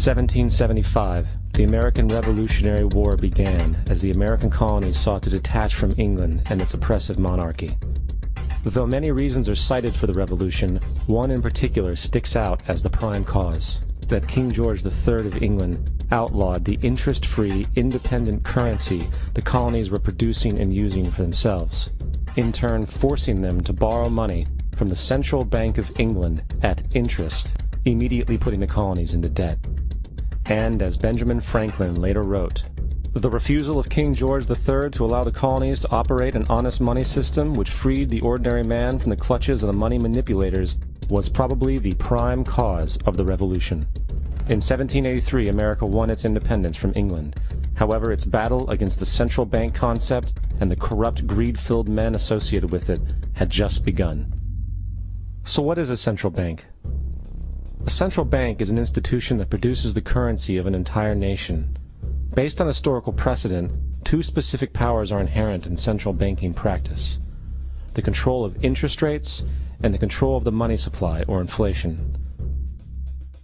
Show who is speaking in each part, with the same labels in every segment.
Speaker 1: 1775, the American Revolutionary War began as the American colonies sought to detach from England and its oppressive monarchy. Though many reasons are cited for the revolution, one in particular sticks out as the prime cause: that King George III of England outlawed the interest-free, independent currency the colonies were producing and using for themselves, in turn forcing them to borrow money from the Central Bank of England at interest, immediately putting the colonies into debt. And as Benjamin Franklin later wrote, the refusal of King George III to allow the colonies to operate an honest money system which freed the ordinary man from the clutches of the money manipulators was probably the prime cause of the Revolution. In 1783, America won its independence from England. However, its battle against the central bank concept and the corrupt, greed-filled men associated with it had just begun. So what is a central bank? A central bank is an institution that produces the currency of an entire nation. Based on historical precedent, two specific powers are inherent in central banking practice: the control of interest rates and the control of the money supply, or inflation.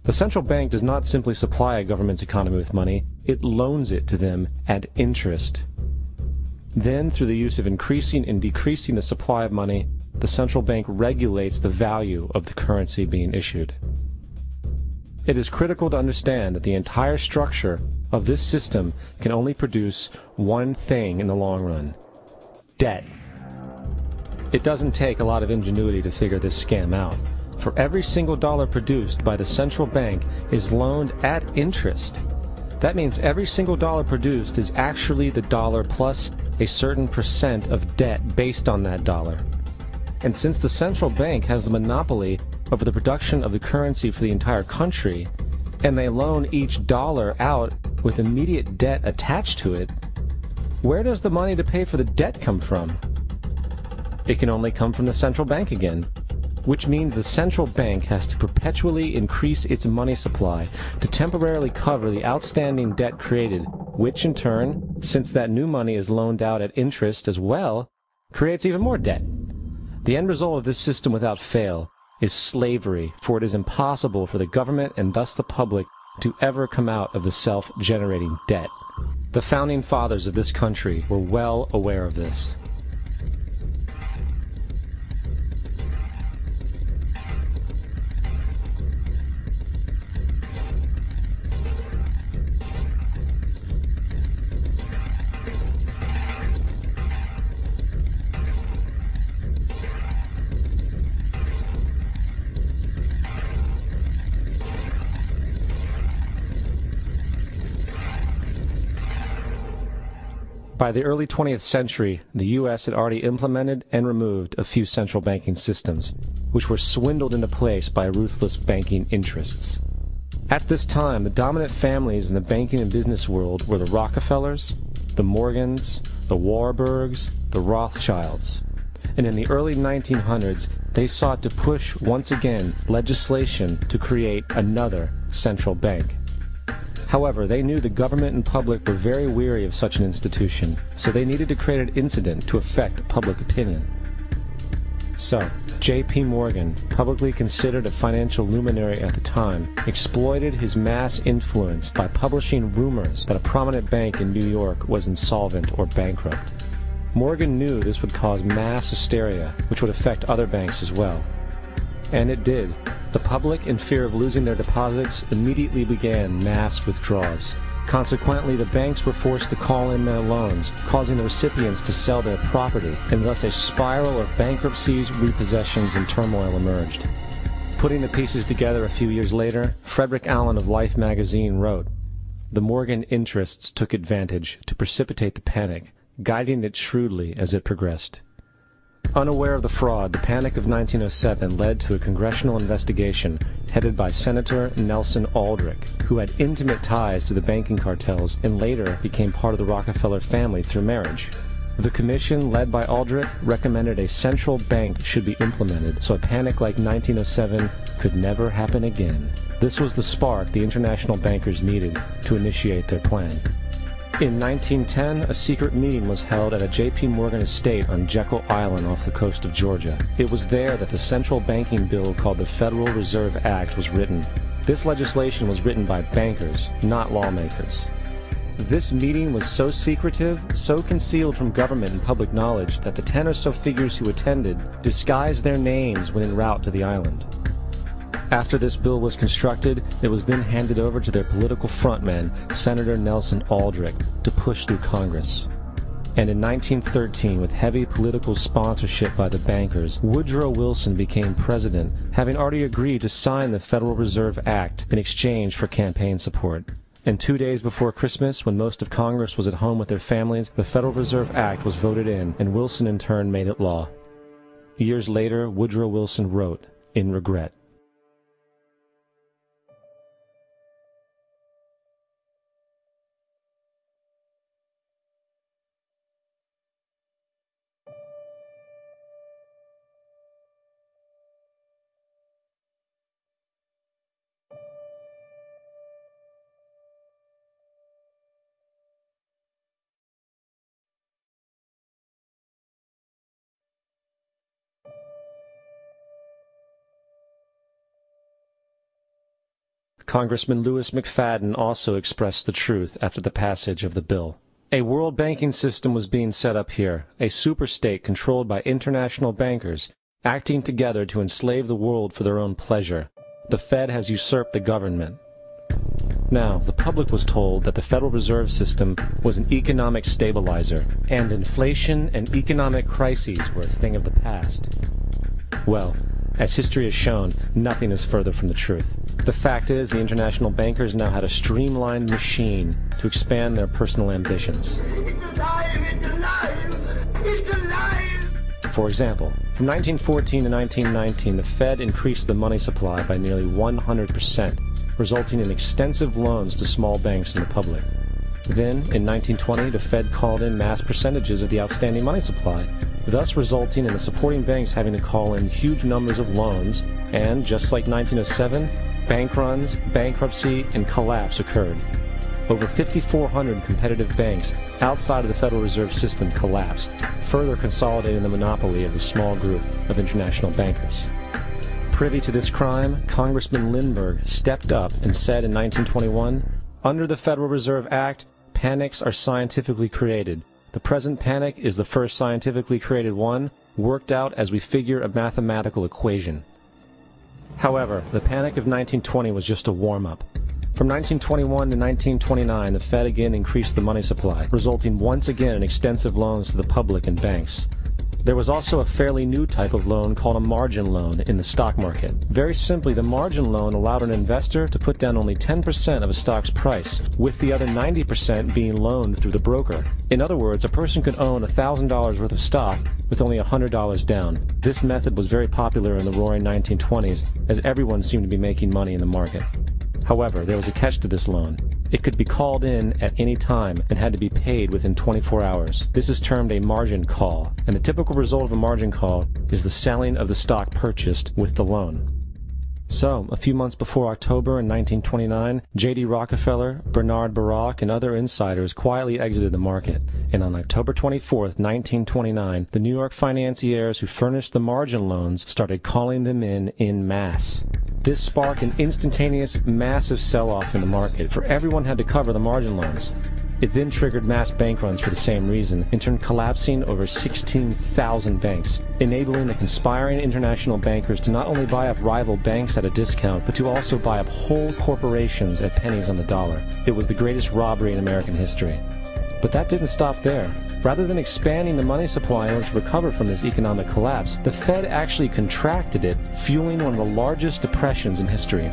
Speaker 1: The central bank does not simply supply a government's economy with money, it loans it to them at interest. Then, through the use of increasing and decreasing the supply of money, the central bank regulates the value of the currency being issued. It is critical to understand that the entire structure of this system can only produce one thing in the long run: debt. It doesn't take a lot of ingenuity to figure this scam out. For every single dollar produced by the central bank is loaned at interest. That means every single dollar produced is actually the dollar plus a certain percent of debt based on that dollar. And since the central bank has the monopoly over the production of the currency for the entire country, and they loan each dollar out with immediate debt attached to it, where does the money to pay for the debt come from? It can only come from the central bank again, which means the central bank has to perpetually increase its money supply to temporarily cover the outstanding debt created, which in turn, since that new money is loaned out at interest as well, creates even more debt. The end result of this system without fail is slavery, for it is impossible for the government and thus the public to ever come out of the self-generating debt. The founding fathers of this country were well aware of this. By the early 20th century, the U.S. had already implemented and removed a few central banking systems, which were swindled into place by ruthless banking interests. At this time, the dominant families in the banking and business world were the Rockefellers, the Morgans, the Warburgs, the Rothschilds. And in the early 1900s, they sought to push once again legislation to create another central bank. However, they knew the government and public were very weary of such an institution, so they needed to create an incident to affect public opinion. So, J.P. Morgan, publicly considered a financial luminary at the time, exploited his mass influence by publishing rumors that a prominent bank in New York was insolvent or bankrupt. Morgan knew this would cause mass hysteria, which would affect other banks as well. And it did. The public, in fear of losing their deposits, immediately began mass withdrawals. Consequently, the banks were forced to call in their loans, causing the recipients to sell their property, and thus a spiral of bankruptcies, repossessions, and turmoil emerged. Putting the pieces together a few years later, Frederick Allen of Life magazine wrote, "The Morgan interests took advantage to precipitate the panic, guiding it shrewdly as it progressed." Unaware of the fraud, the Panic of 1907 led to a congressional investigation headed by Senator Nelson Aldrich, who had intimate ties to the banking cartels and later became part of the Rockefeller family through marriage. The commission, led by Aldrich, recommended a central bank should be implemented so a panic like 1907 could never happen again. This was the spark the international bankers needed to initiate their plan. In 1910, a secret meeting was held at a J.P. Morgan estate on Jekyll Island off the coast of Georgia. It was there that the central banking bill called the Federal Reserve Act was written. This legislation was written by bankers, not lawmakers. This meeting was so secretive, so concealed from government and public knowledge that the 10 or so figures who attended disguised their names when en route to the island. After this bill was constructed, it was then handed over to their political frontman, Senator Nelson Aldrich, to push through Congress. And in 1913, with heavy political sponsorship by the bankers, Woodrow Wilson became president, having already agreed to sign the Federal Reserve Act in exchange for campaign support. And 2 days before Christmas, when most of Congress was at home with their families, the Federal Reserve Act was voted in, and Wilson in turn made it law. Years later, Woodrow Wilson wrote, in regret, Congressman Lewis McFadden also expressed the truth after the passage of the bill. A world banking system was being set up here, a superstate controlled by international bankers, acting together to enslave the world for their own pleasure. The Fed has usurped the government. Now, the public was told that the Federal Reserve System was an economic stabilizer, and inflation and economic crises were a thing of the past. Well, as history has shown, nothing is further from the truth. The fact is, the international bankers now had a streamlined machine to expand their personal ambitions.
Speaker 2: It's alive! It's alive! It's alive!
Speaker 1: For example, from 1914 to 1919, the Fed increased the money supply by nearly 100%, resulting in extensive loans to small banks and the public. Then, in 1920, the Fed called in mass percentages of the outstanding money supply, thus resulting in the supporting banks having to call in huge numbers of loans, and, just like 1907, bank runs, bankruptcy, and collapse occurred. Over 5,400 competitive banks outside of the Federal Reserve System collapsed, further consolidating the monopoly of the small group of international bankers. Privy to this crime, Congressman Lindbergh stepped up and said in 1921, "Under the Federal Reserve Act, panics are scientifically created. The present panic is the first scientifically created one, worked out as we figure a mathematical equation." However, the panic of 1920 was just a warm-up. From 1921 to 1929, the Fed again increased the money supply, resulting once again in extensive loans to the public and banks. There was also a fairly new type of loan called a margin loan in the stock market. Very simply, the margin loan allowed an investor to put down only 10% of a stock's price, with the other 90% being loaned through the broker. In other words, a person could own $1,000 worth of stock with only $100 down. This method was very popular in the roaring 1920s, as everyone seemed to be making money in the market. However, there was a catch to this loan. It could be called in at any time and had to be paid within 24 hours. This is termed a margin call, and the typical result of a margin call is the selling of the stock purchased with the loan. So, a few months before October in 1929, J.D. Rockefeller, Bernard Baruch, and other insiders quietly exited the market, and on October 24, 1929, the New York financiers who furnished the margin loans started calling them in masse. This sparked an instantaneous, massive sell-off in the market, for everyone had to cover the margin loans. It then triggered mass bank runs for the same reason, in turn collapsing over 16,000 banks, enabling the conspiring international bankers to not only buy up rival banks at a discount, but to also buy up whole corporations at pennies on the dollar. It was the greatest robbery in American history. But that didn't stop there. Rather than expanding the money supply in order to recover from this economic collapse, the Fed actually contracted it, fueling one of the largest depressions in history.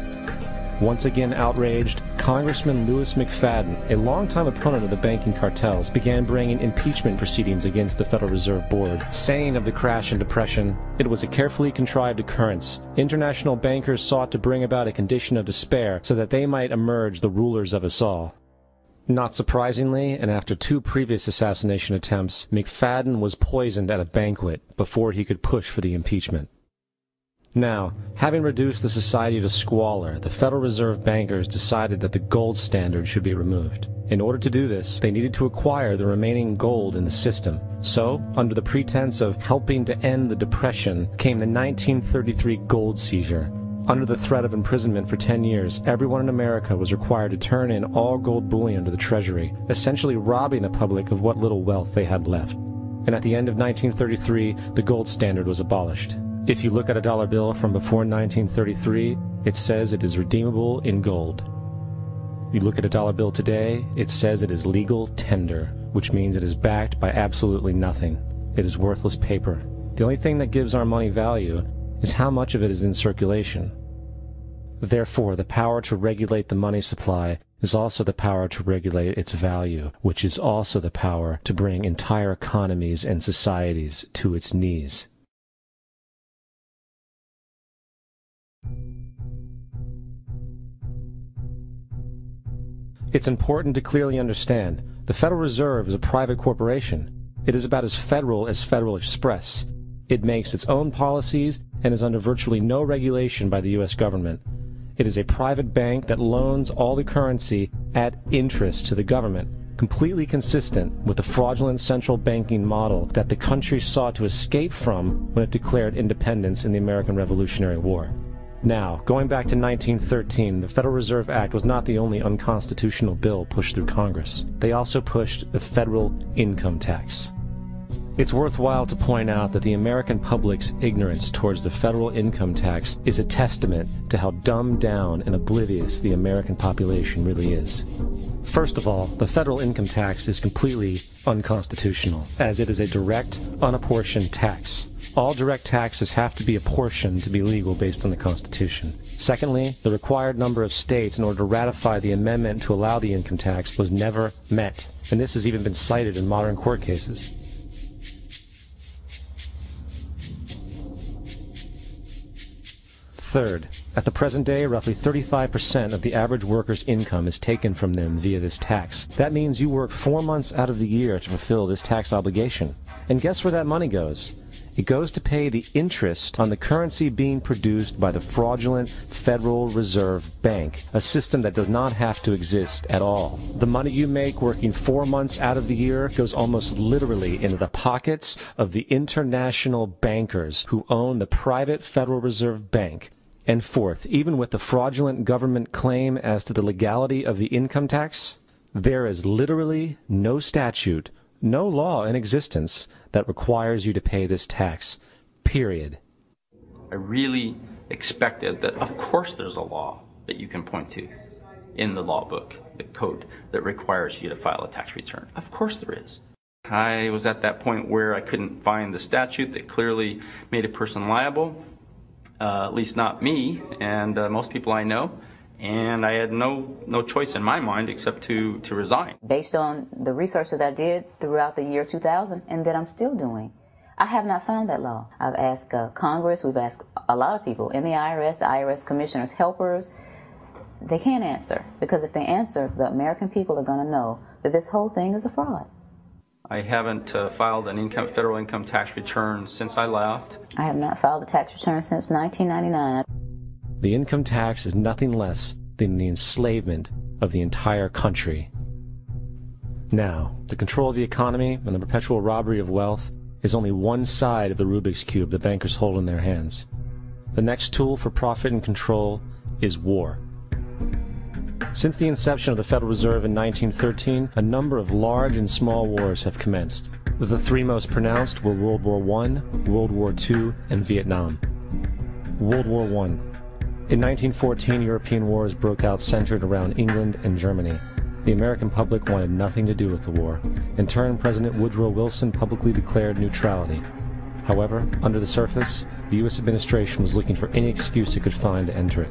Speaker 1: Once again outraged, Congressman Lewis McFadden, a longtime opponent of the banking cartels, began bringing impeachment proceedings against the Federal Reserve Board, saying of the crash and depression, "It was a carefully contrived occurrence. International bankers sought to bring about a condition of despair so that they might emerge the rulers of us all." Not surprisingly, and after 2 previous assassination attempts, McFadden was poisoned at a banquet before he could push for the impeachment. Now, having reduced the society to squalor, the Federal Reserve bankers decided that the gold standard should be removed. In order to do this, they needed to acquire the remaining gold in the system. So, under the pretense of helping to end the Depression, came the 1933 gold seizure. Under the threat of imprisonment for 10 years, everyone in America was required to turn in all gold bullion to the Treasury, essentially robbing the public of what little wealth they had left. And at the end of 1933, the gold standard was abolished. If you look at a dollar bill from before 1933, it says it is redeemable in gold. You look at a dollar bill today, it says it is legal tender, which means it is backed by absolutely nothing. It is worthless paper. The only thing that gives our money value is how much of it is in circulation. Therefore, the power to regulate the money supply is also the power to regulate its value, which is also the power to bring entire economies and societies to its knees. It's important to clearly understand the Federal Reserve is a private corporation. It is about as Federal Express. It makes its own policies and is under virtually no regulation by the U.S. government. It is a private bank that loans all the currency at interest to the government, completely consistent with the fraudulent central banking model that the country sought to escape from when it declared independence in the American Revolutionary War. Now, going back to 1913, the Federal Reserve Act was not the only unconstitutional bill pushed through Congress. They also pushed the federal income tax. It's worthwhile to point out that the American public's ignorance towards the federal income tax is a testament to how dumbed down and oblivious the American population really is. First of all, the federal income tax is completely unconstitutional, as it is a direct, unapportioned tax. All direct taxes have to be apportioned to be legal based on the Constitution. Secondly, the required number of states in order to ratify the amendment to allow the income tax was never met, and this has even been cited in modern court cases. Third, at the present day, roughly 35% of the average worker's income is taken from them via this tax. That means you work 4 months out of the year to fulfill this tax obligation. And guess where that money goes? It goes to pay the interest on the currency being produced by the fraudulent Federal Reserve Bank, a system that does not have to exist at all. The money you make working 4 months out of the year goes almost literally into the pockets of the international bankers who own the private Federal Reserve Bank. And fourth, even with the fraudulent government claim as to the legality of the income tax, there is literally no statute, no law in existence that requires you to pay this tax, period.
Speaker 3: I really expected that, of course, there's a law that you can point to in the law book, the code, that requires you to file a tax return. Of course there is. I was at that point where I couldn't find the statute that clearly made a person liable. At least not me and most people I know, and I had no choice in my mind except to resign.
Speaker 4: Based on the research that I did throughout the year 2000 and that I'm still doing, I have not found that law. I've asked Congress, we've asked a lot of people in the IRS commissioners, helpers. They can't answer, because if they answer, the American people are going to know that this whole thing is a fraud.
Speaker 3: I haven't filed an federal income tax return since I left.
Speaker 4: I have not filed a tax return since 1999.
Speaker 1: The income tax is nothing less than the enslavement of the entire country. Now, the control of the economy and the perpetual robbery of wealth is only one side of the Rubik's Cube the bankers hold in their hands. The next tool for profit and control is war. Since the inception of the Federal Reserve in 1913, a number of large and small wars have commenced. The three most pronounced were World War I, World War II, and Vietnam. World War I. In 1914, European wars broke out centered around England and Germany. The American public wanted nothing to do with the war. In turn, President Woodrow Wilson publicly declared neutrality. However, under the surface, the U.S. administration was looking for any excuse it could find to enter it.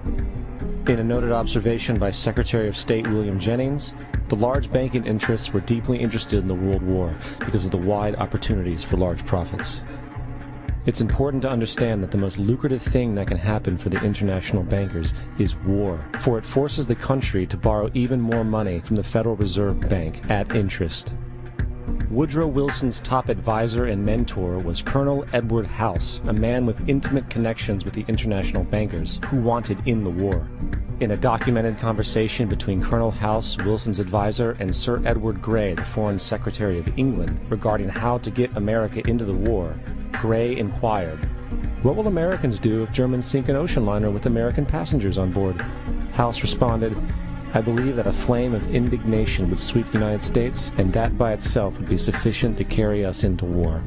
Speaker 1: In a noted observation by Secretary of State William Jennings, the large banking interests were deeply interested in the World War because of the wide opportunities for large profits. It's important to understand that the most lucrative thing that can happen for the international bankers is war, for it forces the country to borrow even more money from the Federal Reserve Bank at interest. Woodrow Wilson's top advisor and mentor was Colonel Edward House, a man with intimate connections with the international bankers who wanted in the war. In a documented conversation between Colonel House, Wilson's advisor, and Sir Edward Grey, the Foreign Secretary of England, regarding how to get America into the war, Grey inquired, What will Americans do if Germans sink an ocean liner with American passengers on board? House responded, I believe that a flame of indignation would sweep the United States, and that by itself would be sufficient to carry us into war.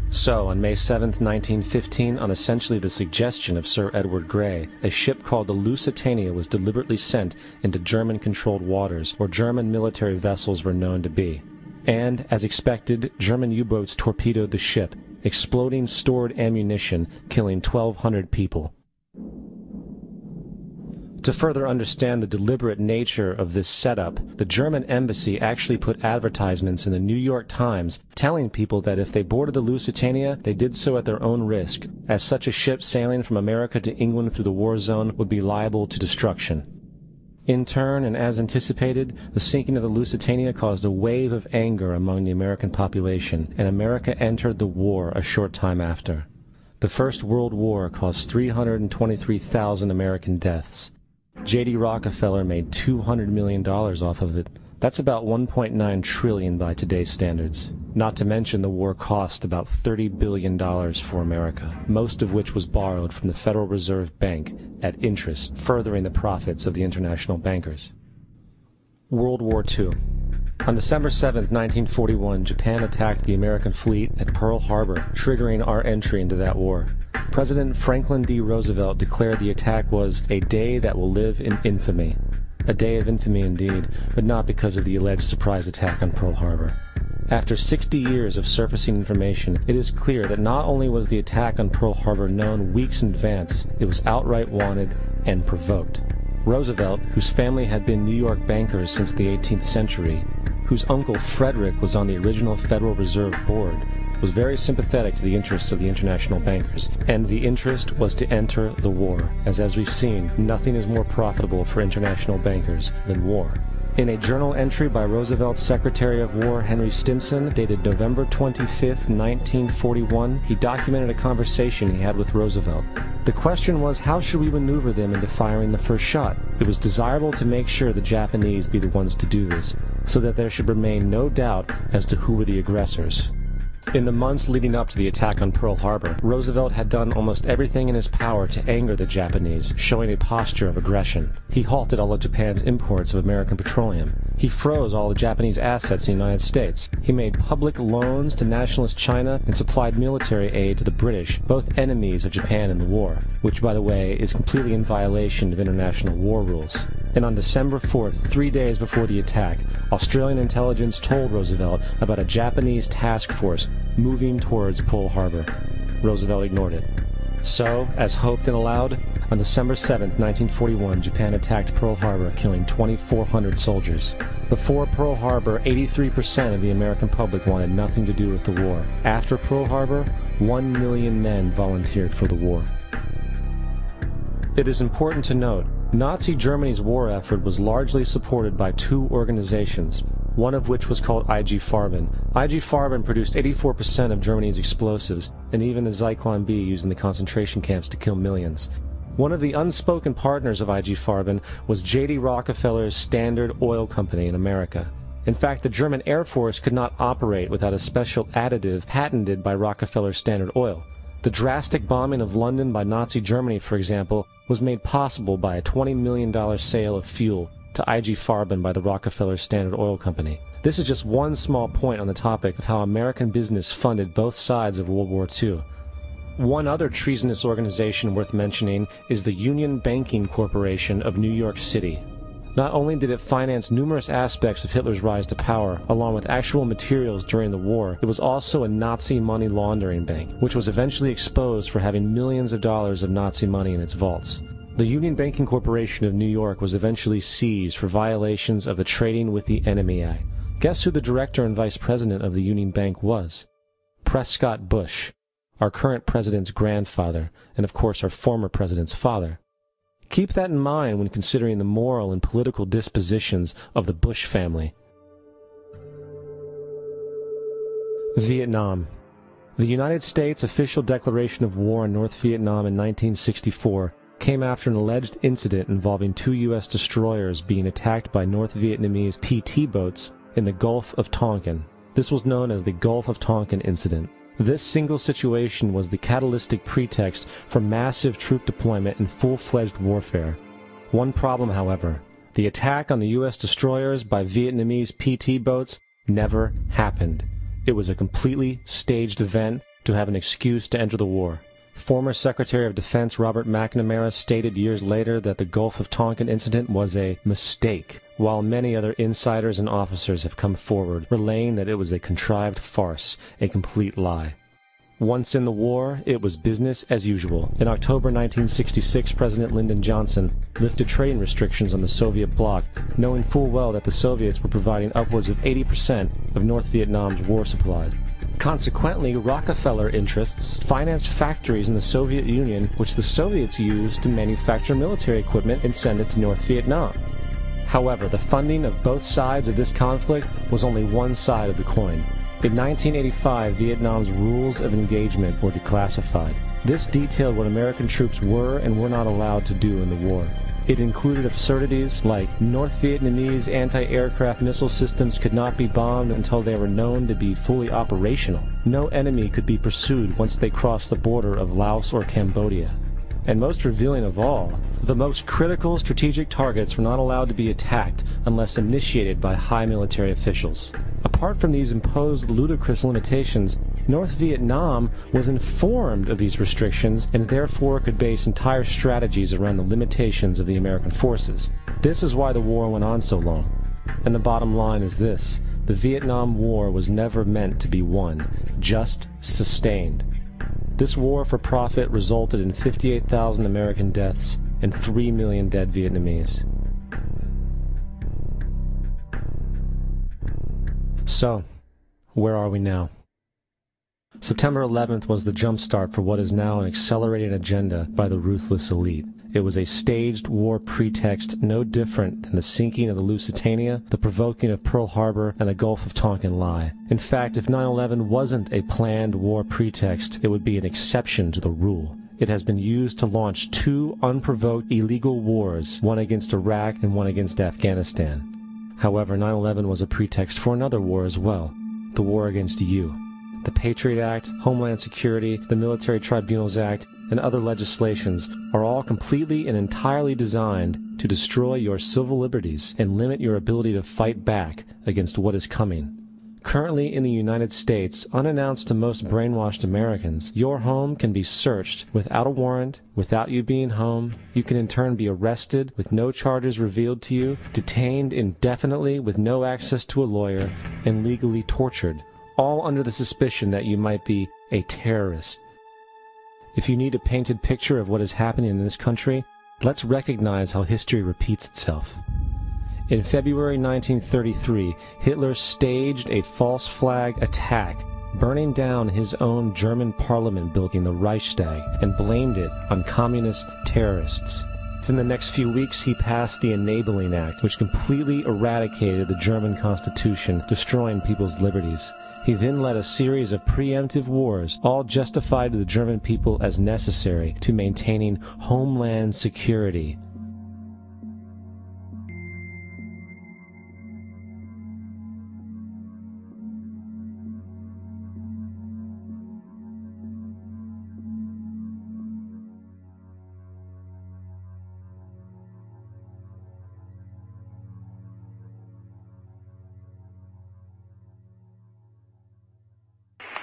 Speaker 1: So, on May 7, 1915, on essentially the suggestion of Sir Edward Grey, a ship called the Lusitania was deliberately sent into German-controlled waters, where German military vessels were known to be. And, as expected, German U-boats torpedoed the ship, exploding stored ammunition, killing 1,200 people. To further understand the deliberate nature of this setup, the German embassy actually put advertisements in the New York Times telling people that if they boarded the Lusitania, they did so at their own risk, as such a ship sailing from America to England through the war zone would be liable to destruction. In turn, and as anticipated, the sinking of the Lusitania caused a wave of anger among the American population, and America entered the war a short time after. The First World War caused 323,000 American deaths. J.D. Rockefeller made $200 million off of it. That's about $1.9 trillion by today's standards. Not to mention the war cost about $30 billion for America, most of which was borrowed from the Federal Reserve Bank at interest, furthering the profits of the international bankers. World War II. On December 7, 1941, Japan attacked the American fleet at Pearl Harbor, triggering our entry into that war. President Franklin D. Roosevelt declared the attack was a day that will live in infamy. A day of infamy indeed, but not because of the alleged surprise attack on Pearl Harbor. After 60 years of surfacing information, it is clear that not only was the attack on Pearl Harbor known weeks in advance, it was outright wanted and provoked. Roosevelt, whose family had been New York bankers since the 18th century, whose uncle Frederick was on the original Federal Reserve Board, was very sympathetic to the interests of the international bankers, and the interest was to enter the war, as we've seen, nothing is more profitable for international bankers than war. In a journal entry by Roosevelt's Secretary of War Henry Stimson, dated November 25, 1941, he documented a conversation he had with Roosevelt. The question was, how should we maneuver them into firing the first shot? It was desirable to make sure the Japanese be the ones to do this, so that there should remain no doubt as to who were the aggressors. In the months leading up to the attack on Pearl Harbor, Roosevelt had done almost everything in his power to anger the Japanese, showing a posture of aggression. He halted all of Japan's imports of American petroleum. He froze all the Japanese assets in the United States. He made public loans to nationalist China and supplied military aid to the British, both enemies of Japan in the war, which, by the way, is completely in violation of international war rules. And on December 4th, 3 days before the attack, Australian intelligence told Roosevelt about a Japanese task force moving towards Pearl Harbor. Roosevelt ignored it. So, as hoped and allowed, on December 7, 1941, Japan attacked Pearl Harbor, killing 2,400 soldiers. Before Pearl Harbor, 83% of the American public wanted nothing to do with the war. After Pearl Harbor, 1 million men volunteered for the war. It is important to note, Nazi Germany's war effort was largely supported by two organizations, one of which was called IG Farben. IG Farben produced 84% of Germany's explosives, and even the Zyklon B used in the concentration camps to kill millions. One of the unspoken partners of IG Farben was J.D. Rockefeller's Standard Oil Company in America. In fact, the German Air Force could not operate without a special additive patented by Rockefeller's Standard Oil. The drastic bombing of London by Nazi Germany, for example, was made possible by a $20 million sale of fuel to IG Farben by the Rockefeller Standard Oil Company. This is just one small point on the topic of how American business funded both sides of World War II. One other treasonous organization worth mentioning is the Union Banking Corporation of New York City. Not only did it finance numerous aspects of Hitler's rise to power, along with actual materials during the war, it was also a Nazi money laundering bank, which was eventually exposed for having millions of dollars of Nazi money in its vaults. The Union Banking Corporation of New York was eventually seized for violations of the Trading with the Enemy Act. Guess who the director and vice president of the Union Bank was? Prescott Bush, our current president's grandfather, and of course our former president's father. Keep that in mind when considering the moral and political dispositions of the Bush family. Vietnam. The United States' official declaration of war on North Vietnam in 1964 came after an alleged incident involving two U.S. destroyers being attacked by North Vietnamese PT boats in the Gulf of Tonkin. This was known as the Gulf of Tonkin incident. This single situation was the catalytic pretext for massive troop deployment and full-fledged warfare. One problem, however: the attack on the U.S. destroyers by Vietnamese PT boats never happened. It was a completely staged event to have an excuse to enter the war. Former Secretary of Defense Robert McNamara stated years later that the Gulf of Tonkin incident was a mistake, while many other insiders and officers have come forward, relaying that it was a contrived farce, a complete lie. Once in the war, it was business as usual. In October 1966, President Lyndon Johnson lifted trading restrictions on the Soviet bloc, knowing full well that the Soviets were providing upwards of 80% of North Vietnam's war supplies. Consequently, Rockefeller interests financed factories in the Soviet Union, which the Soviets used to manufacture military equipment and send it to North Vietnam. However, the funding of both sides of this conflict was only one side of the coin. In 1985, Vietnam's rules of engagement were declassified. This detailed what American troops were and were not allowed to do in the war. It included absurdities like North Vietnamese anti-aircraft missile systems could not be bombed until they were known to be fully operational. No enemy could be pursued once they crossed the border of Laos or Cambodia. And most revealing of all, the most critical strategic targets were not allowed to be attacked unless initiated by high military officials. Apart from these imposed ludicrous limitations, North Vietnam was informed of these restrictions and therefore could base entire strategies around the limitations of the American forces. This is why the war went on so long. And the bottom line is this: the Vietnam War was never meant to be won, just sustained. This war for profit resulted in 58,000 American deaths and 3 million dead Vietnamese. So, where are we now? September 11th was the jumpstart for what is now an accelerated agenda by the ruthless elite. It was a staged war pretext no different than the sinking of the Lusitania, the provoking of Pearl Harbor, and the Gulf of Tonkin lie. In fact, if 9/11 wasn't a planned war pretext, it would be an exception to the rule. It has been used to launch two unprovoked illegal wars, one against Iraq and one against Afghanistan. However, 9/11 was a pretext for another war as well, the war against you. The Patriot Act, Homeland Security, the Military Tribunals Act, and other legislations are all completely and entirely designed to destroy your civil liberties and limit your ability to fight back against what is coming. Currently in the United States, unannounced to most brainwashed Americans, your home can be searched without a warrant, without you being home. You can in turn be arrested with no charges revealed to you, detained indefinitely with no access to a lawyer, and legally tortured, all under the suspicion that you might be a terrorist. If you need a painted picture of what is happening in this country, let's recognize how history repeats itself. In February 1933, Hitler staged a false flag attack, burning down his own German parliament building, the Reichstag, and blamed it on communist terrorists. In the next few weeks, he passed the Enabling Act, which completely eradicated the German Constitution, destroying people's liberties. He then led a series of preemptive wars, all justified to the German people as necessary to maintaining homeland security.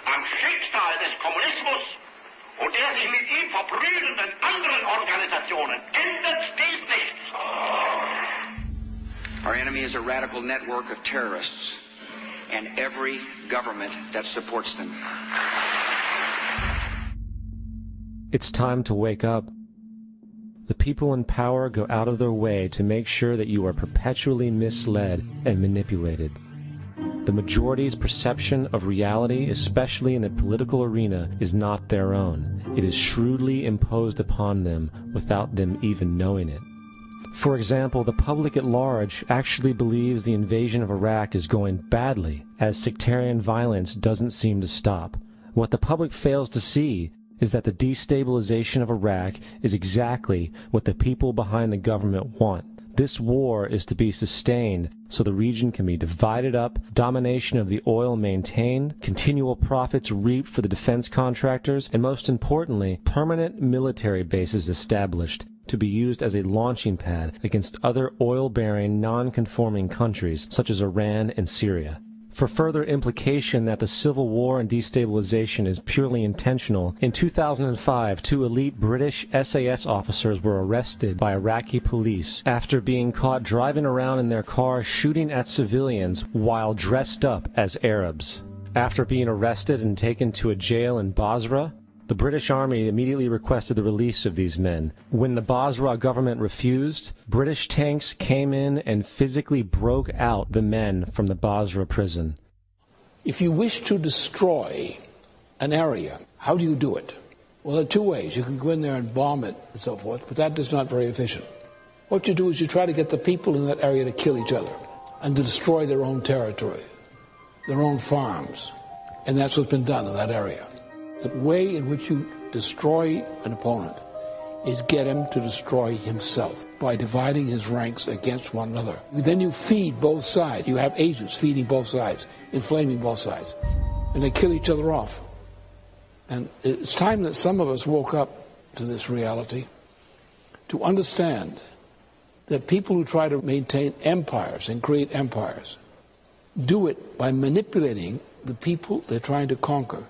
Speaker 2: Am Schicksal des Kommunismus und der sich mit ihm verbrüdernden anderen Organisationen ändert dies nichts.
Speaker 5: Our enemy is a radical network of terrorists and every government that supports them.
Speaker 1: It's time to wake up. The people in power go out of their way to make sure that you are perpetually misled and manipulated. The majority's perception of reality, especially in the political arena, is not their own. It is shrewdly imposed upon them without them even knowing it. For example, the public at large actually believes the invasion of Iraq is going badly, as sectarian violence doesn't seem to stop. What the public fails to see is that the destabilization of Iraq is exactly what the people behind the government want. This war is to be sustained so the region can be divided up, domination of the oil maintained, continual profits reaped for the defense contractors, and most importantly, permanent military bases established to be used as a launching pad against other oil-bearing, non-conforming countries such as Iran and Syria. For further implication that the civil war and destabilization is purely intentional, in 2005, 2 elite British SAS officers were arrested by Iraqi police after being caught driving around in their car shooting at civilians while dressed up as Arabs. After being arrested and taken to a jail in Basra, the British Army immediately requested the release of these men. When the Basra government refused, British tanks came in and physically broke out the men from the Basra prison.
Speaker 6: If you wish to destroy an area, how do you do it? Well, there are 2 ways. You can go in there and bomb it and so forth, but that is not very efficient. What you do is you try to get the people in that area to kill each other and to destroy their own territory, their own farms. And that's what's been done in that area. The way in which you destroy an opponent is get him to destroy himself by dividing his ranks against one another. Then you feed both sides. You have agents feeding both sides, inflaming both sides, and they kill each other off. And it's time that some of us woke up to this reality, to understand that people who try to maintain empires and create empires do it by manipulating the people they're trying to conquer.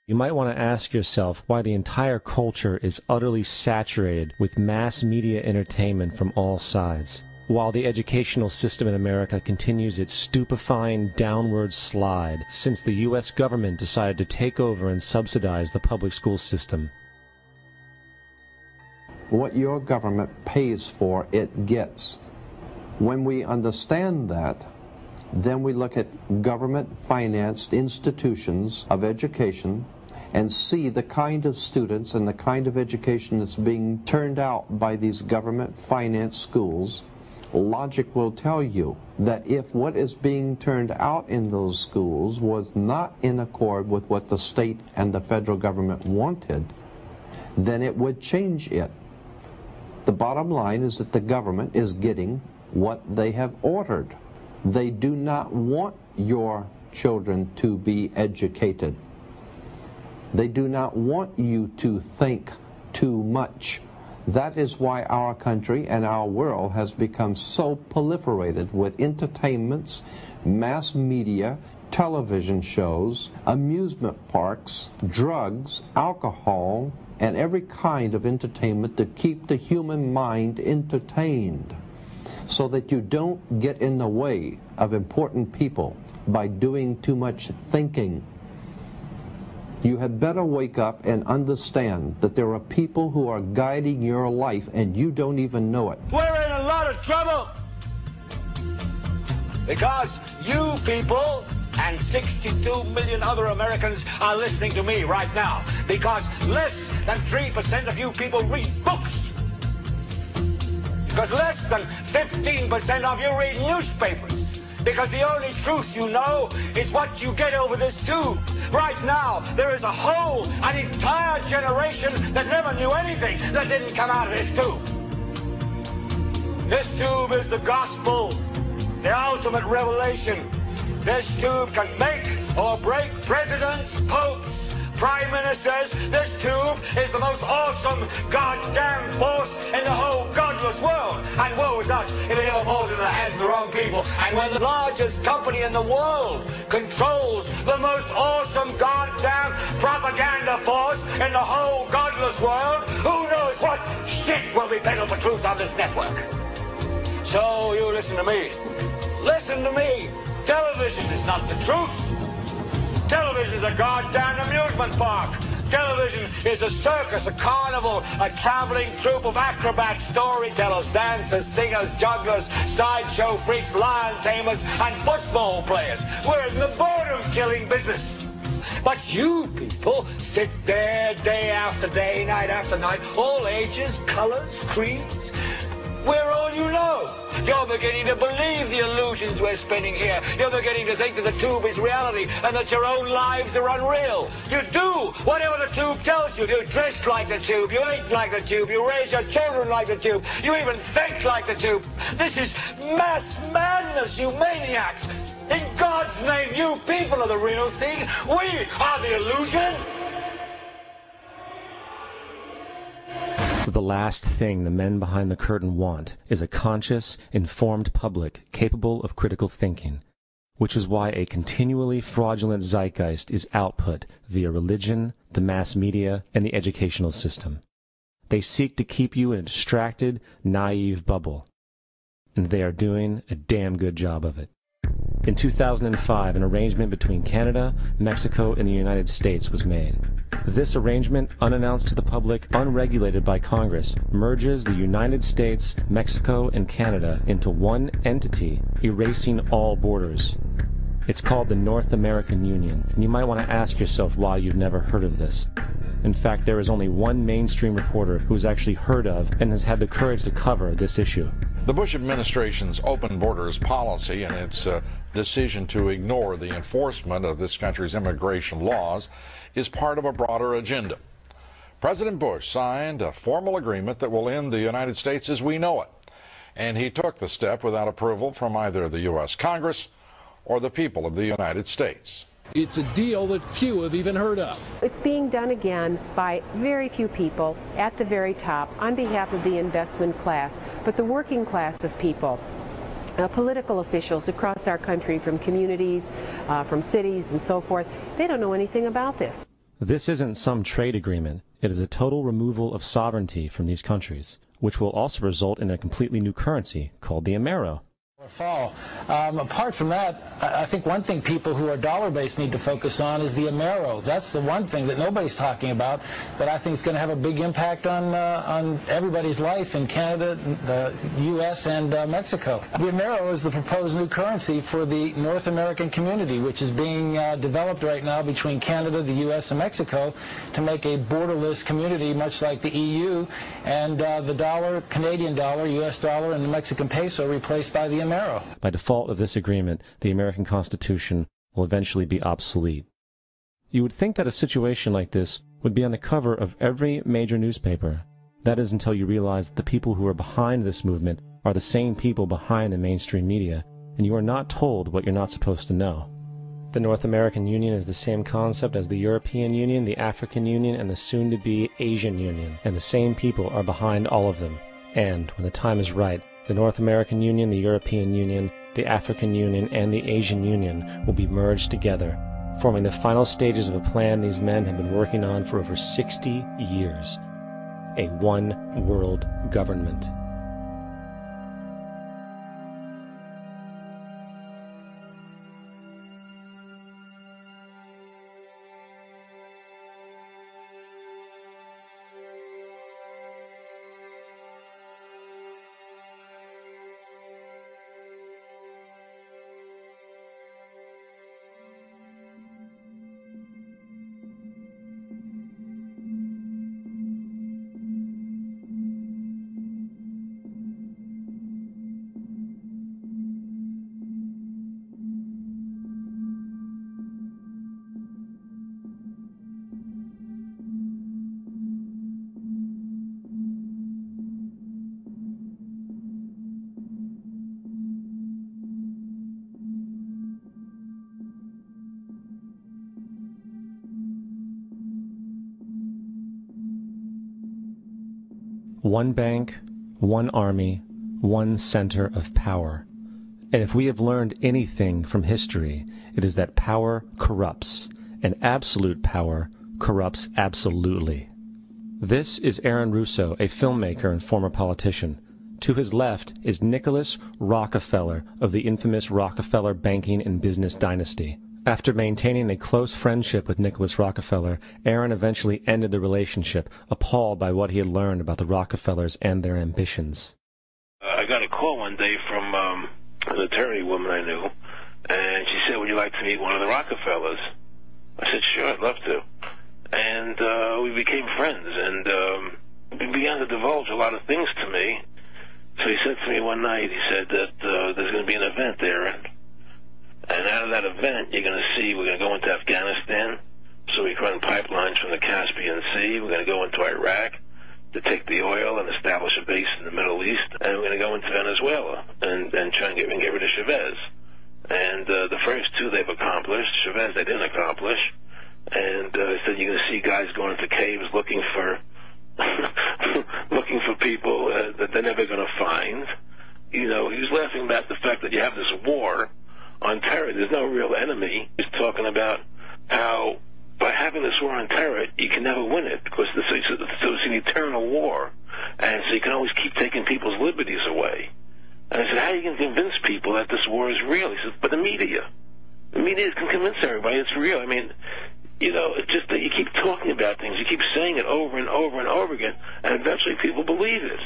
Speaker 1: You might want to ask yourself why the entire culture is utterly saturated with mass media entertainment from all sides, while the educational system in America continues its stupefying downward slide since the U.S. government decided to take over and subsidize the public school system.
Speaker 7: What your government pays for, it gets. When we understand that, then we look at government-financed institutions of education and see the kind of students and the kind of education that's being turned out by these government-financed schools. Logic will tell you that if what is being turned out in those schools was not in accord with what the state and the federal government wanted, then it would change it. The bottom line is that the government is getting what they have ordered. They do not want your children to be educated. They do not want you to think too much. That is why our country and our world has become so proliferated with entertainments, mass media, television shows, amusement parks, drugs, alcohol, and every kind of entertainment to keep the human mind entertained, so that you don't get in the way of important people by doing too much thinking. You had better wake up and understand that there are people who are guiding your life and you don't even know it.
Speaker 2: We're in a lot of trouble because you people and 62 million other Americans are listening to me right now, because less than 3% of you people read books, because less than 15% of you read newspapers, because the only truth you know is what you get over this tube. Right now, there is an entire generation that never knew anything that didn't come out of this tube. This tube is the gospel, the ultimate revelation. This tube can make or break presidents, popes, prime ministers. This tube is the most awesome goddamn force in the whole godless world. And woe is us if it ever falls into the hands of the wrong people. And when the largest company in the world controls the most awesome goddamn propaganda force in the whole godless world, who knows what shit will be peddled for truth on this network. So you listen to me. Listen to me. Television is not the truth. Television is a goddamn amusement park. Television is a circus, a carnival, a traveling troupe of acrobats, storytellers, dancers, singers, jugglers, sideshow freaks, lion tamers, and football players. We're in the boredom-killing business. But you people sit there day after day, night after night, all ages, colors, creeds. We're all you know. You're beginning to believe the illusions we're spinning here. You're beginning to think that the tube is reality and that your own lives are unreal. You do whatever the tube tells you. You dress like the tube. You eat like the tube. You raise your children like the tube. You even think like the tube. This is mass madness, you maniacs. In God's name, you people are the real thing. We are the illusion.
Speaker 1: The last thing the men behind the curtain want is a conscious, informed public capable of critical thinking, which is why a continually fraudulent zeitgeist is output via religion, the mass media, and the educational system. They seek to keep you in a distracted, naive bubble, and they are doing a damn good job of it. In 2005, an arrangement between Canada, Mexico, and the United States was made. This arrangement, unannounced to the public, unregulated by Congress, merges the United States, Mexico, and Canada into one entity, erasing all borders. It's called the North American Union, and you might want to ask yourself why you've never heard of this. In fact, there is only one mainstream reporter who has actually heard of and has had the courage to cover this issue.
Speaker 8: The Bush administration's open borders policy and its decision to ignore the enforcement of this country's immigration laws is part of a broader agenda. President Bush signed a formal agreement that will end the United States as we know it, and he took the step without approval from either the U.S. Congress or the people of the United States.
Speaker 6: It's a deal that few have even heard of.
Speaker 9: It's being done again by very few people at the very top on behalf of the investment class, but the working class of people, political officials across our country, from communities, from cities and so forth, they don't know anything about this.
Speaker 1: This isn't some trade agreement. It is a total removal of sovereignty from these countries, which will also result in a completely new currency called the Amero.
Speaker 10: Fall. Apart from that, I think one thing people who are dollar-based need to focus on is the Amero. That's the one thing that nobody's talking about, but I think it's going to have a big impact on everybody's life in Canada, the U.S., and Mexico. The Amero is the proposed new currency for the North American community, which is being developed right now between Canada, the U.S., and Mexico to make a borderless community, much like the EU, and the dollar, Canadian dollar, U.S. dollar, and the Mexican peso replaced by the Amero.
Speaker 1: By default of this agreement, the American Constitution will eventually be obsolete. You would think that a situation like this would be on the cover of every major newspaper. That is until you realize that the people who are behind this movement are the same people behind the mainstream media, and you are not told what you're not supposed to know. The North American Union is the same concept as the European Union, the African Union, and the soon-to-be Asian Union, and the same people are behind all of them. And, when the time is right, the North American Union, the European Union, the African Union, and the Asian Union will be merged together, forming the final stages of a plan these men have been working on for over 60 years. A one-world government. One bank, one army, one center of power. And if we have learned anything from history, it is that power corrupts, and absolute power corrupts absolutely. This is Aaron Russo, a filmmaker and former politician. To his left is Nicholas Rockefeller of the infamous Rockefeller banking and business dynasty. After maintaining a close friendship with Nicholas Rockefeller, Aaron eventually ended the relationship, appalled by what he had learned about the Rockefellers and their ambitions.
Speaker 11: I got a call one day from an attorney woman I knew, and she said, "Would you like to meet one of the Rockefellers?" I said, "Sure, I'd love to." And we became friends, and he began to divulge a lot of things to me So he said to me one night, he said that there's going to be an event there, and out of that event, you're going to see we're going to go into Afghanistan, so we can run pipelines from the Caspian Sea. We're going to go into Iraq to take the oil and establish a base in the Middle East, and we're going to go into Venezuela and try and get rid of Chavez. And the first two they've accomplished. Chavez they didn't accomplish. And he said you're going to see guys going into caves looking for looking for people that they're never going to find. You know, he was laughing about the fact that you have this war on terror. There's no real enemy. He's talking about how by having this war on terror, you can never win it because it's an eternal war. And so you can always keep taking people's liberties away. And I said, how are you going to convince people that this war is real? He said, but the media can convince everybody it's real. I mean, you know, it's just that you keep talking about things. You keep saying it over and over and over again, and eventually people believe it.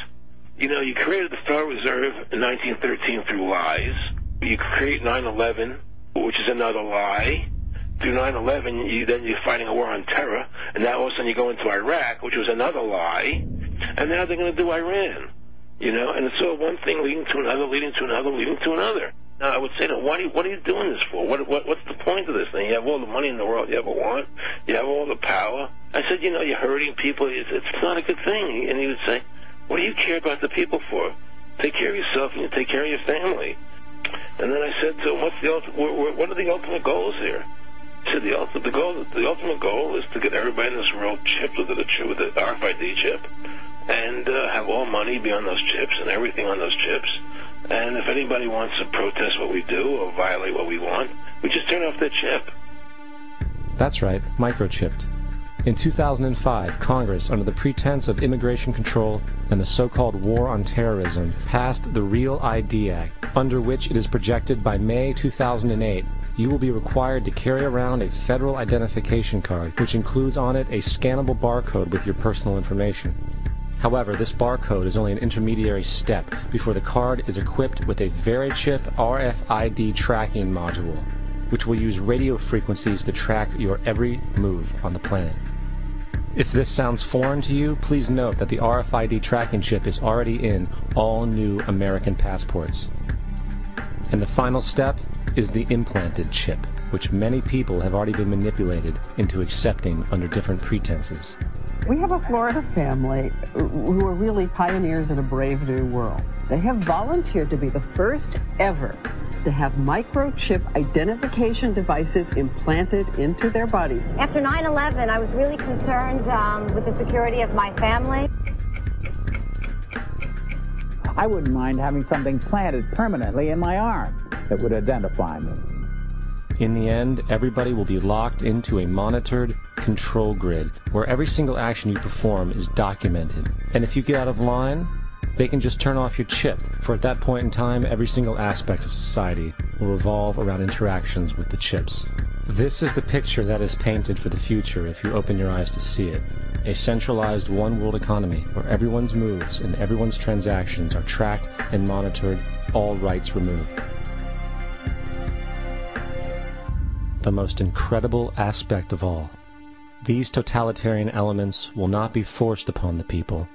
Speaker 11: You know, you created the Federal Reserve in 1913 through lies. You create 9/11, which is another lie. Through 9/11, then you're fighting a war on terror, and now all of a sudden you go into Iraq, which was another lie, and now they're going to do Iran. You know, and it's all one thing leading to another, leading to another, leading to another. Now, I would say to them, what are you doing this for? What's the point of this thing? You have all the money in the world you ever want. You have all the power. I said, you know, you're hurting people. It's not a good thing. And he would say, what do you care about the people for? Take care of yourself and you take care of your family. And then I said to him, what are the ultimate goals here? He said, the ultimate goal is to get everybody in this world chipped with the RFID chip and have all money be on those chips and everything on those chips. And if anybody wants to protest what we do or violate what we want, we just turn off their chip.
Speaker 1: That's right, microchipped. In 2005, Congress, under the pretense of immigration control and the so-called war on terrorism, passed the Real ID Act, under which it is projected by May 2008, you will be required to carry around a federal identification card, which includes on it a scannable barcode with your personal information. However, this barcode is only an intermediary step before the card is equipped with a VeriChip RFID tracking module, which will use radio frequencies to track your every move on the planet. If this sounds foreign to you, please note that the RFID tracking chip is already in all new American passports. And the final step is the implanted chip, which many people have already been manipulated into accepting under different pretenses.
Speaker 12: We have a Florida family who are really pioneers in a brave new world. They have volunteered to be the first ever to have microchip identification devices implanted into their bodies.
Speaker 13: After 9/11, I was really concerned with the security of my family.
Speaker 14: I wouldn't mind having something planted permanently in my arm that would identify me.
Speaker 1: In the end, everybody will be locked into a monitored control grid where every single action you perform is documented. And if you get out of line, they can just turn off your chip, for at that point in time, every single aspect of society will revolve around interactions with the chips. This is the picture that is painted for the future if you open your eyes to see it. A centralized one-world economy where everyone's moves and everyone's transactions are tracked and monitored, all rights removed. The most incredible aspect of all. These totalitarian elements will not be forced upon the people.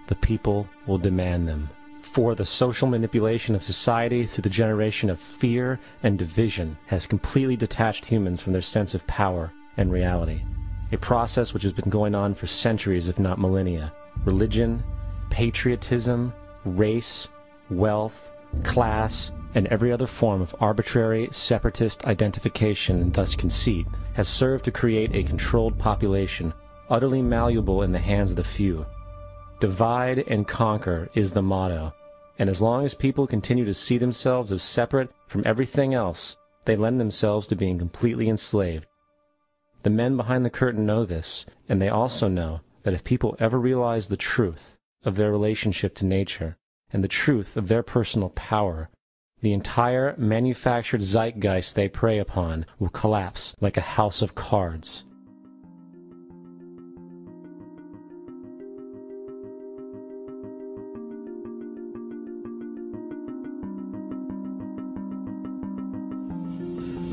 Speaker 1: The people will demand them. For the social manipulation of society through the generation of fear and division has completely detached humans from their sense of power and reality. A process which has been going on for centuries, if not millennia. Religion, patriotism, race, wealth, class, and every other form of arbitrary, separatist identification and thus conceit has served to create a controlled population, utterly malleable in the hands of the few. Divide and conquer is the motto, and as long as people continue to see themselves as separate from everything else, they lend themselves to being completely enslaved. The men behind the curtain know this, and they also know that if people ever realize the truth of their relationship to nature and the truth of their personal power, the entire manufactured zeitgeist they prey upon will collapse like a house of cards.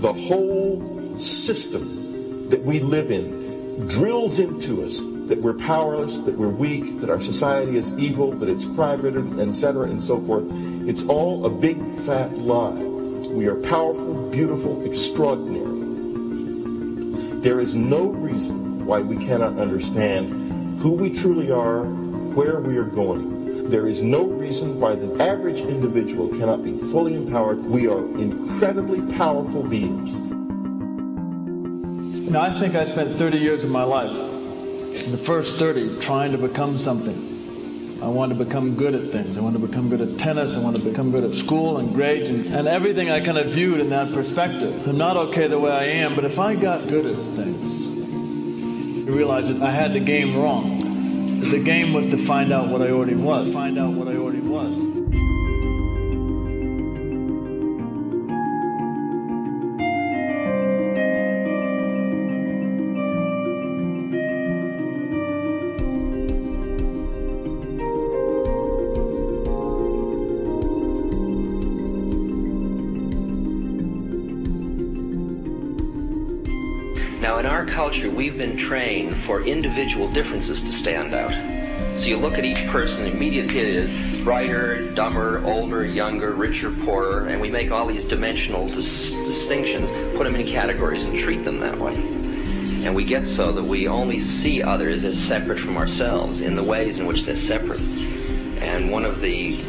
Speaker 15: The whole system that we live in drills into us that we're powerless, that we're weak, that our society is evil, that it's crime-ridden, etc., and so forth. It's all a big, fat lie. We are powerful, beautiful, extraordinary. There is no reason why we cannot understand who we truly are, where we are going. There is no reason why the average individual cannot be fully empowered. We are incredibly powerful beings.
Speaker 16: You know, I think I spent 30 years of my life, in the first 30, trying to become something. I wanted to become good at things. I wanted to become good at tennis. I wanted to become good at school and grades and everything I kind of viewed in that perspective. I'm not okay the way I am, but if I got good at things, I realized that I had the game wrong. That the game was to find out what I already was. Find out what I already was.
Speaker 17: Now, in our culture, we've been trained for individual differences to stand out. So you look at each person, immediately it is brighter, dumber, older, younger, richer, poorer, and we make all these dimensional distinctions, put them in categories and treat them that way. And we get so that we only see others as separate from ourselves in the ways in which they're separate. And one of the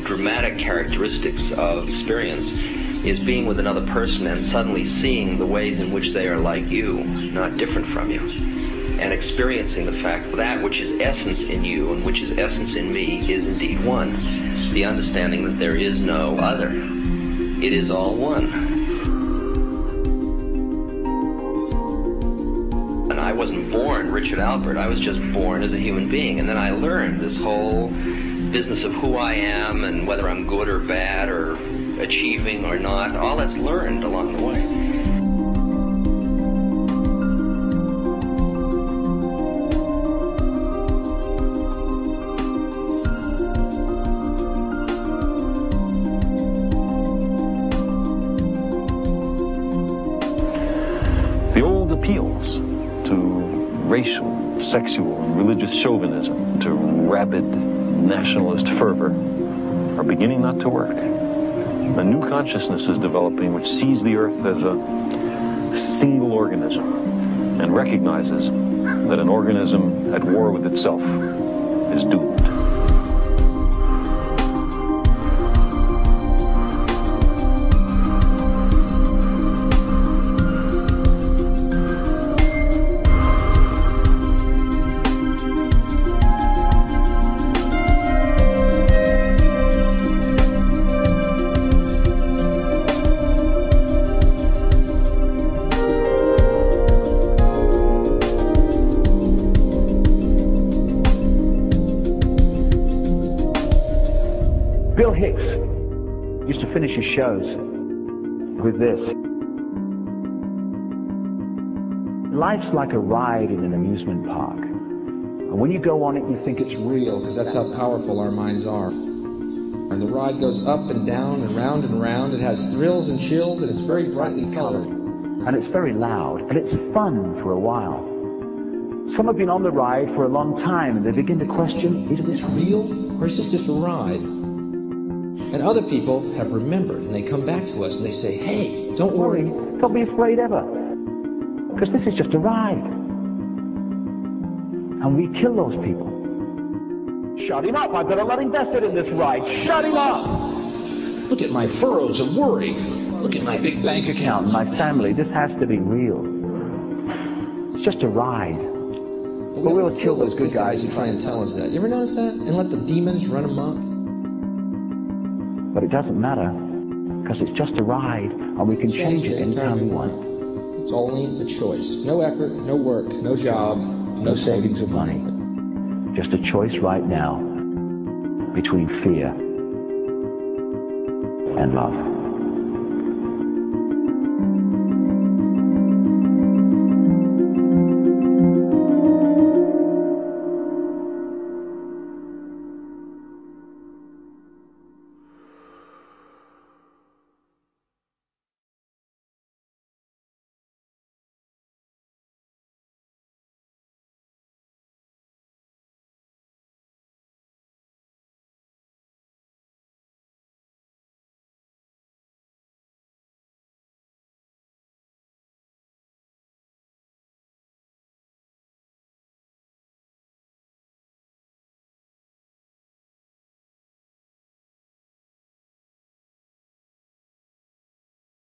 Speaker 17: dramatic characteristics of experience is being with another person and suddenly seeing the ways in which they are like you, not different from you, and experiencing the fact that which is essence in you and which is essence in me is indeed one. The understanding that there is no other. It is all one. And I wasn't born Richard Albert, I was just born as a human being, and then I learned this whole business of who I am and whether I'm good or bad or achieving or not. All that's learned along the way.
Speaker 18: The old appeals to racial, sexual, and religious chauvinism, to rabid nationalist fervor, are beginning not to work. A new consciousness is developing which sees the earth as a single organism and recognizes that an organism at war with itself is doomed.
Speaker 14: Bill Hicks used to finish his shows with this. Life's like a ride in an amusement park. And when you go on it, you think it's real,
Speaker 19: because that's how powerful our minds are. And the ride goes up and down and round and round. It has thrills and chills, and it's very brightly colored.
Speaker 14: And it's very loud, and it's fun for a while. Some have been on the ride for a long time, and they begin to question, is this real, or is this just a ride? And other people have remembered, and they come back to us, and they say, hey, don't worry. Don't be afraid ever, because this is just a ride. And we kill those people. Shut him up. I've got a lot invested in this ride. Shut him up.
Speaker 19: Look at my furrows of worry. Look at my big bank account.
Speaker 14: My family. This has to be real. It's just a ride.
Speaker 19: But we'll kill those good guys who try and tell us that. You ever notice that? And let the demons run amok?
Speaker 14: But it doesn't matter, because it's just a ride, and we can change it anytime we want.
Speaker 19: It's only a choice. No effort, no work, no job,
Speaker 14: no savings of money. Just a choice right now between fear and love.